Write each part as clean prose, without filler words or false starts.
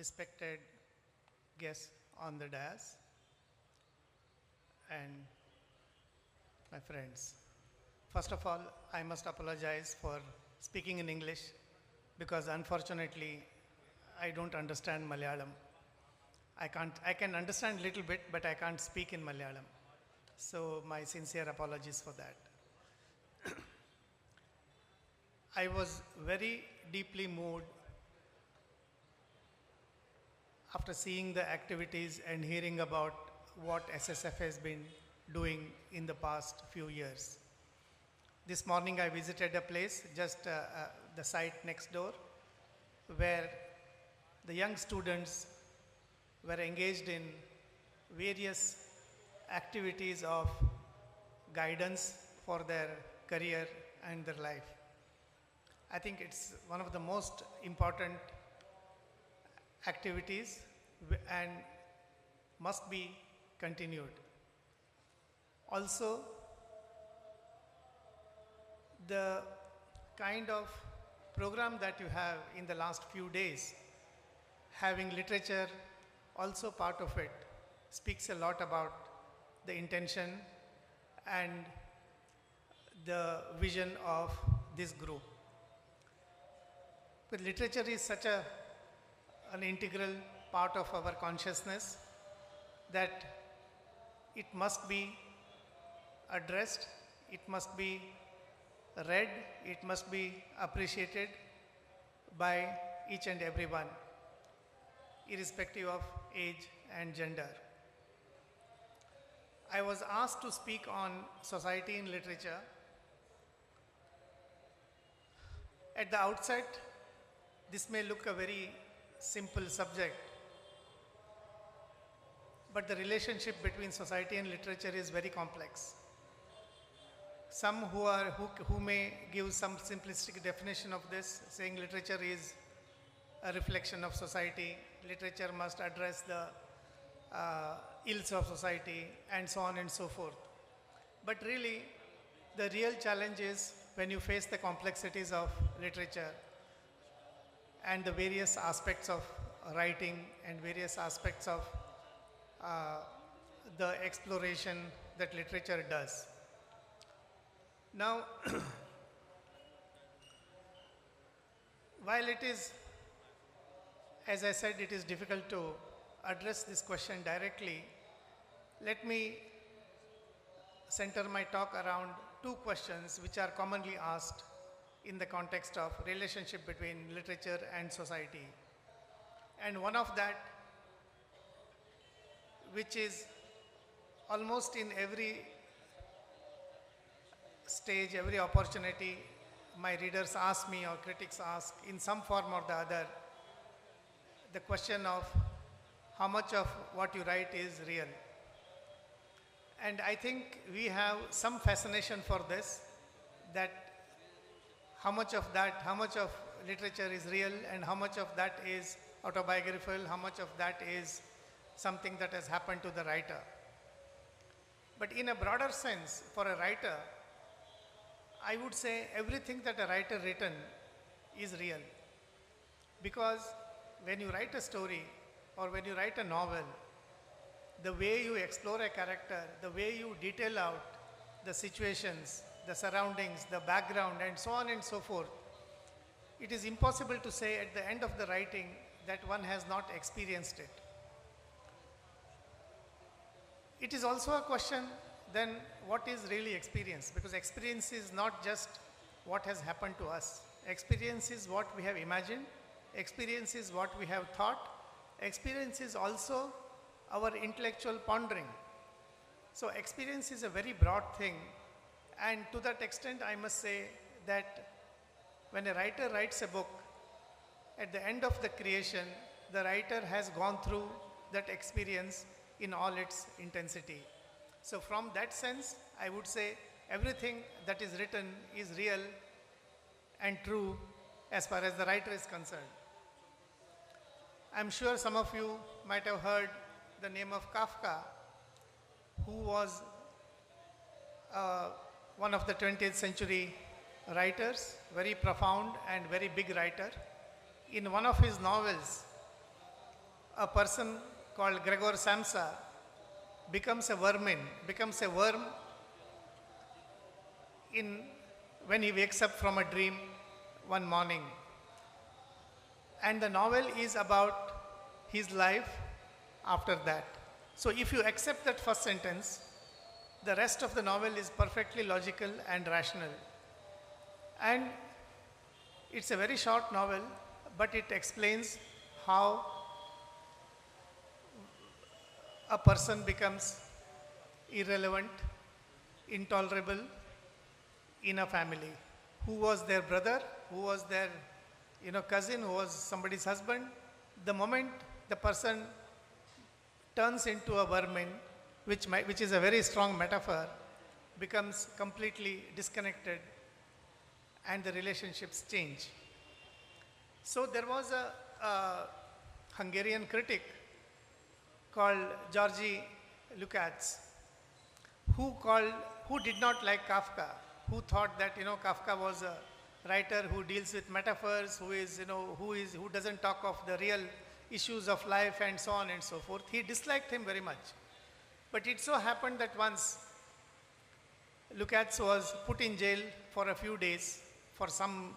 respected guests on the dais, and my friends. First of all, I must apologize for speaking in English because unfortunately I don't understand Malayalam. I can understand a little bit, but I can't speak in Malayalam. So my sincere apologies for that. I was very deeply moved after seeing the activities and hearing about what SSF has been doing in the past few years. This morning I visited a place, just the site next door, where the young students were engaged in various activities of guidance for their career and their life. I think it's one of the most important activities and must be continued. Also, the kind of program that you have in the last few days, having literature also part of it, speaks a lot about the intention and the vision of this group. But literature is such an integral part of our consciousness that it must be addressed, it must be read, it must be appreciated by each and everyone, irrespective of age and gender. I was asked to speak on society in literature. At the outset, this may look a very simple subject, but the relationship between society and literature is very complex. Some who may give some simplistic definition of this, saying literature is a reflection of society, literature must address the ills of society, and so on and so forth. But really, the real challenge is when you face the complexities of literature and the various aspects of writing and various aspects of the exploration that literature does. Now, while it is, as I said, it is difficult to address this question directly, let me center my talk around two questions which are commonly asked in the context of relationship between literature and society. And one of that, which is almost in every stage, every opportunity, my readers ask me or critics ask in some form or the other, the question of how much of what you write is real. And I think we have some fascination for this, that how much of literature is real and how much of that is autobiographical, how much of that is something that has happened to the writer. But in a broader sense, for a writer, I would say everything that a writer written is real. Because when you write a story or when you write a novel, the way you explore a character, the way you detail out the situations, the surroundings, the background, and so on and so forth, it is impossible to say at the end of the writing that one has not experienced it. It is also a question then what is really experience? Because experience is not just what has happened to us. Experience is what we have imagined. Experience is what we have thought. Experience is also our intellectual pondering. So experience is a very broad thing, and to that extent I must say that when a writer writes a book, at the end of the creation, the writer has gone through that experience in all its intensity. So from that sense, I would say everything that is written is real and true as far as the writer is concerned. I'm sure some of you might have heard the name of Kafka, who was one of the 20th century writers, very profound and very big writer. In one of his novels, a person called Gregor Samsa becomes a vermin, becomes a worm when he wakes up from a dream one morning. And the novel is about his life after that. So if you accept that first sentence, the rest of the novel is perfectly logical and rational. And it's a very short novel, but it explains how a person becomes irrelevant, intolerable in a family. Who was their brother, who was their cousin, who was somebody's husband. The moment the person turns into a vermin, which is a very strong metaphor, becomes completely disconnected and the relationships change. So there was a Hungarian critic called Georgi Lukács who did not like Kafka, who thought that Kafka was a writer who deals with metaphors, who doesn't talk of the real issues of life and so on and so forth. He disliked him very much. But it so happened that once Lukács was put in jail for a few days for some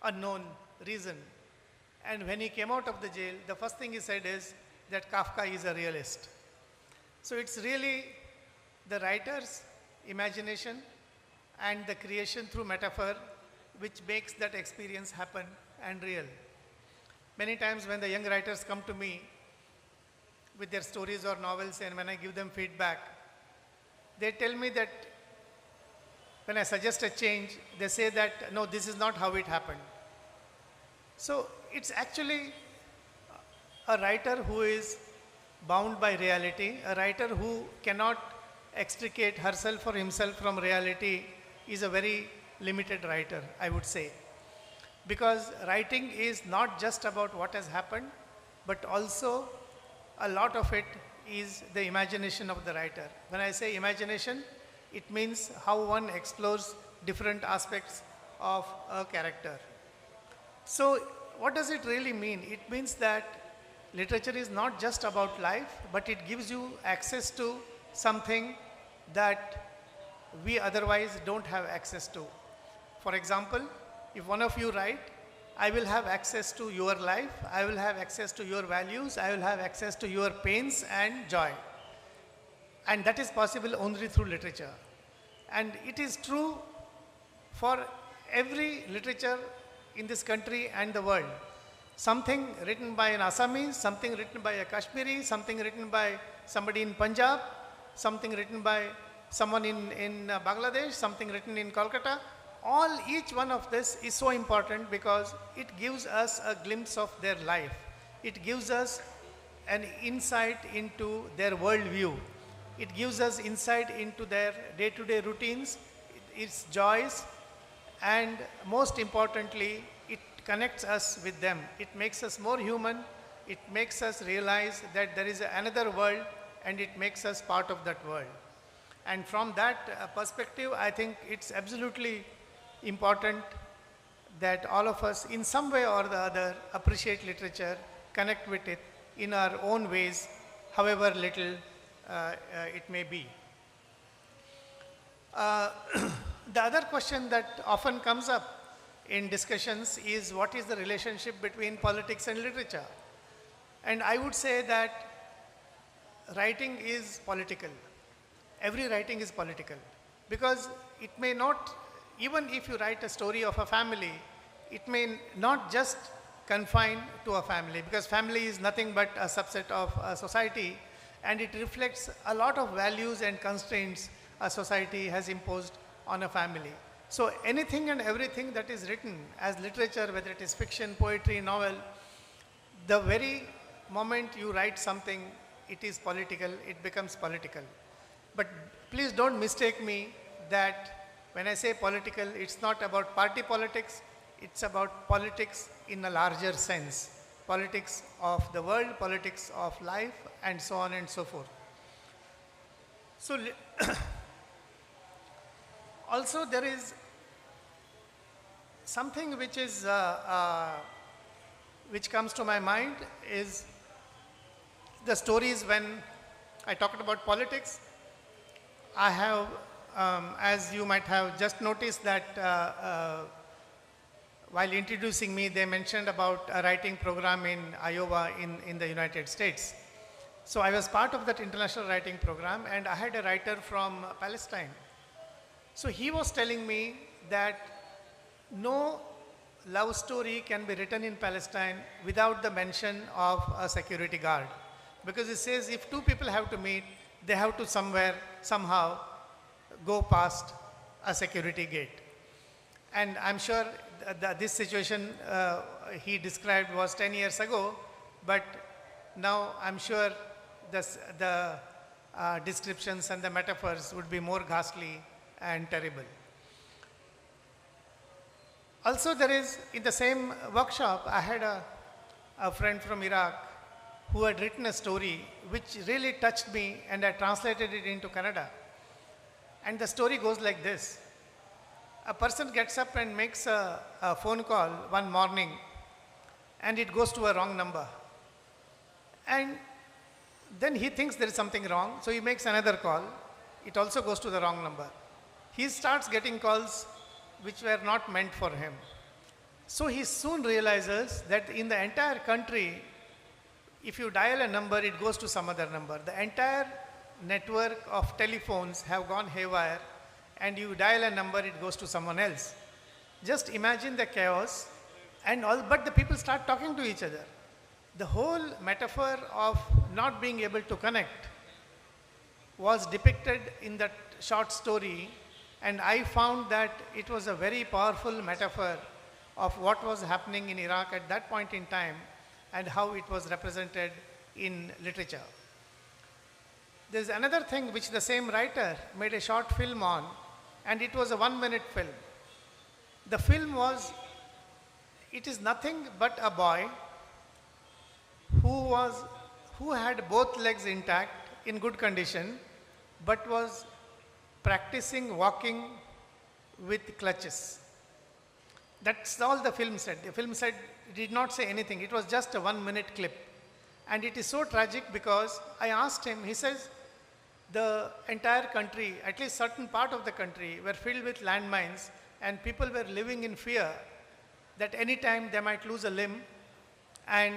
unknown reason. And when he came out of the jail, the first thing he said is that Kafka is a realist. So it's really the writer's imagination and the creation through metaphor which makes that experience happen and real. Many times when the young writers come to me with their stories or novels, and when I give them feedback, they tell me that when I suggest a change, they say that, no, this is not how it happened. So it's actually a writer who is bound by reality, a writer who cannot extricate herself or himself from reality is a very limited writer, I would say. Because writing is not just about what has happened, but also a lot of it is the imagination of the writer. When I say imagination, it means how one explores different aspects of a character. So what does it really mean? It means that literature is not just about life, but it gives you access to something that we otherwise don't have access to. For example, if one of you write, I will have access to your life, I will have access to your values, I will have access to your pains and joy. And that is possible only through literature. And it is true for every literature in this country and the world. Something written by an Assamese, something written by a Kashmiri, something written by somebody in Punjab, something written by someone in Bangladesh, something written in Kolkata. Each one of this is so important because it gives us a glimpse of their life. It gives us an insight into their worldview. It gives us insight into their day-to-day routines, its joys, and most importantly, it connects us with them. It makes us more human. It makes us realize that there is another world, and it makes us part of that world. And from that perspective, I think it's absolutely important that all of us, in some way or the other, appreciate literature, connect with it in our own ways, however little it may be. The other question that often comes up in discussions is what is the relationship between politics and literature? And I would say that writing is political. Every writing is political because it may not, even if you write a story of a family, it may not just confine to a family because family is nothing but a subset of a society and it reflects a lot of values and constraints a society has imposed on a family. So anything and everything that is written as literature, whether it is fiction, poetry, novel, the very moment you write something, it is political, it becomes political. But please don't mistake me that when I say political, it's not about party politics, it's about politics in a larger sense. Politics of the world, politics of life, and so on and so forth. So also there is something which is which comes to my mind is the stories when I talked about politics. I have, as you might have just noticed that while introducing me, they mentioned about a writing program in Iowa in the United States. So I was part of that international writing program, and I had a writer from Palestine. So he was telling me that no love story can be written in Palestine without the mention of a security guard. Because it says if two people have to meet, they have to somehow go past a security gate. And I'm sure this situation he described was 10 years ago, but now I'm sure the descriptions and the metaphors would be more ghastly and terrible. Also, there is, in the same workshop, I had a friend from Iraq who had written a story which really touched me, and I translated it into Kannada. And the story goes like this. A person gets up and makes a phone call one morning, and it goes to a wrong number. And then he thinks there is something wrong, so he makes another call. It also goes to the wrong number. He starts getting calls which were not meant for him. So he soon realizes that in the entire country, if you dial a number, it goes to some other number. The entire network of telephones have gone haywire, and you dial a number, it goes to someone else. Just imagine the chaos, and all, but the people start talking to each other. The whole metaphor of not being able to connect was depicted in that short story, and I found that it was a very powerful metaphor of what was happening in Iraq at that point in time and how it was represented in literature. There's another thing which the same writer made a short film on, and it was a 1-minute film. The film was, it is nothing but a boy who had both legs intact, in good condition, but was practicing walking with crutches. That's all the film said. The film said, it did not say anything. It was just a 1-minute clip. And it is so tragic because I asked him, he says, the entire country, at least certain part of the country, were filled with landmines, and people were living in fear that any time they might lose a limb, and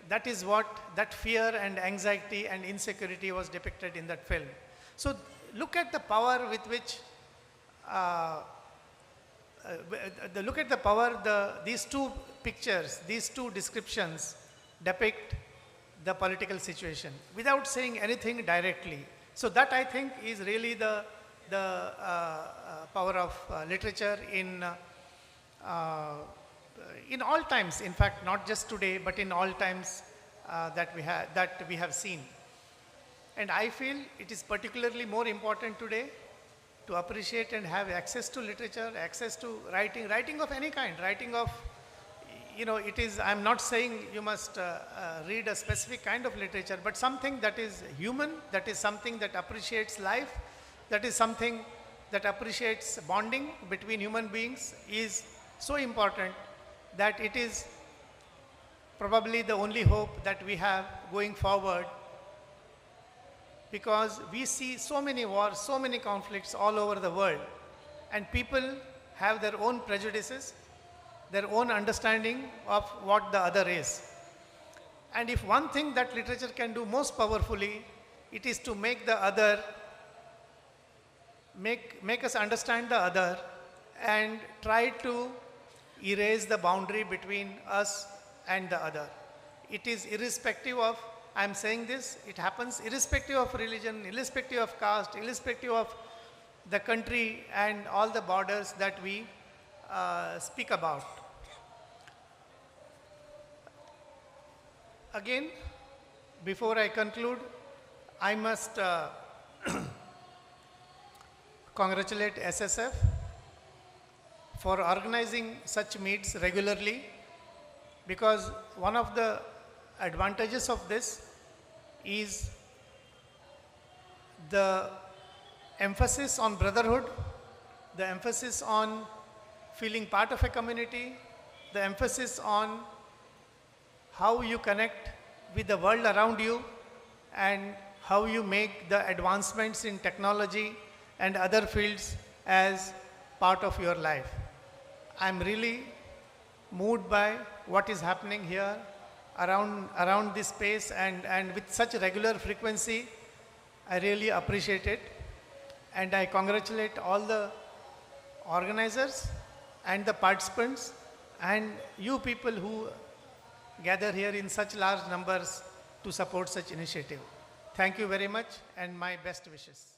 that is what that fear and anxiety and insecurity was depicted in that film. So look at the power with which these two pictures, these two descriptions depict the political situation without saying anything directly. So that, I think, is really the power of literature in all times. In fact, not just today, but in all times that we have seen. And I feel it is particularly more important today to appreciate and have access to literature, access to writing of any kind, writing of, I'm not saying you must read a specific kind of literature, but something that is human, that is something that appreciates life, that is something that appreciates bonding between human beings, is so important that it is probably the only hope that we have going forward, because we see so many wars, so many conflicts all over the world, and people have their own prejudices, their own understanding of what the other is. And if one thing that literature can do most powerfully, it is to make the other, make us understand the other and try to erase the boundary between us and the other. It is irrespective of, I'm saying this, it happens irrespective of religion, irrespective of caste, irrespective of the country and all the borders that we speak about. Again, before I conclude, I must congratulate SSF for organizing such meets regularly, because one of the advantages of this is the emphasis on brotherhood, the emphasis on feeling part of a community, the emphasis on how you connect with the world around you and how you make the advancements in technology and other fields as part of your life. I'm really moved by what is happening here around this space, and with such regular frequency. I really appreciate it, and I congratulate all the organizers and the participants and you people who gather here in such large numbers to support such initiative. Thank you very much and my best wishes.